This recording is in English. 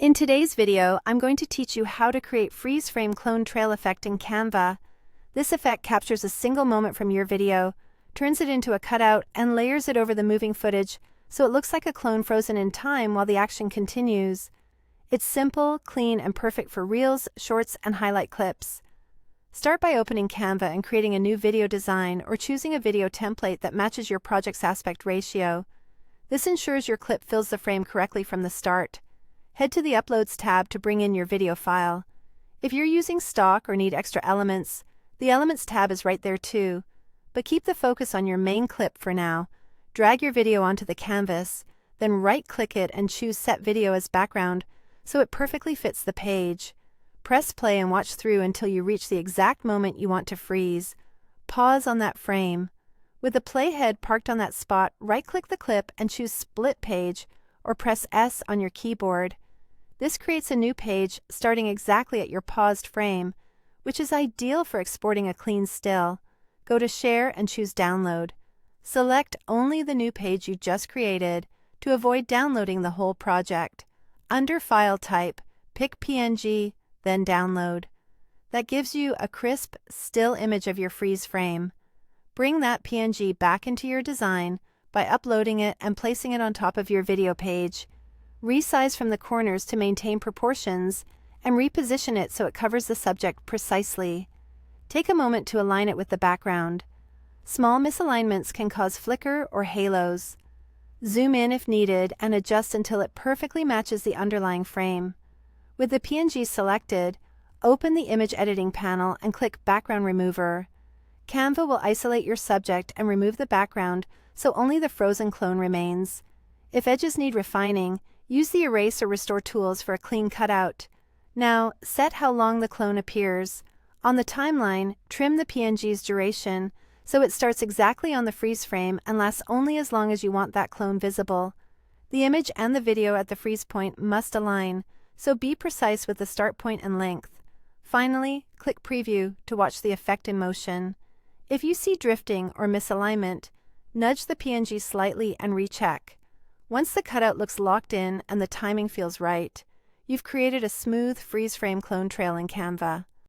In today's video, I'm going to teach you how to create freeze frame clone trail effect in Canva. This effect captures a single moment from your video, turns it into a cutout, and layers it over the moving footage so it looks like a clone frozen in time while the action continues. It's simple, clean, and perfect for reels, shorts, and highlight clips. Start by opening Canva and creating a new video design or choosing a video template that matches your project's aspect ratio. This ensures your clip fills the frame correctly from the start. Head to the Uploads tab to bring in your video file. If you're using stock or need extra elements, the Elements tab is right there too. But keep the focus on your main clip for now. Drag your video onto the canvas, then right-click it and choose Set Video as Background so it perfectly fits the page. Press play and watch through until you reach the exact moment you want to freeze. Pause on that frame. With the playhead parked on that spot, right-click the clip and choose Split Page or press S on your keyboard. This creates a new page starting exactly at your paused frame, which is ideal for exporting a clean still. Go to Share and choose Download. Select only the new page you just created to avoid downloading the whole project. Under File Type, pick PNG, then Download. That gives you a crisp, still image of your freeze frame. Bring that PNG back into your design by uploading it and placing it on top of your video page. Resize from the corners to maintain proportions and reposition it so it covers the subject precisely. Take a moment to align it with the background. Small misalignments can cause flicker or halos. Zoom in if needed and adjust until it perfectly matches the underlying frame. With the PNG selected, open the Image Editing panel and click Background Remover. Canva will isolate your subject and remove the background so only the frozen clone remains. If edges need refining, use the Erase or Restore tools for a clean cutout. Now, set how long the clone appears. On the timeline, trim the PNG's duration so it starts exactly on the freeze frame and lasts only as long as you want that clone visible. The image and the video at the freeze point must align, so be precise with the start point and length. Finally, click Preview to watch the effect in motion. If you see drifting or misalignment, nudge the PNG slightly and recheck. Once the cutout looks locked in and the timing feels right, you've created a smooth freeze frame clone trail in Canva.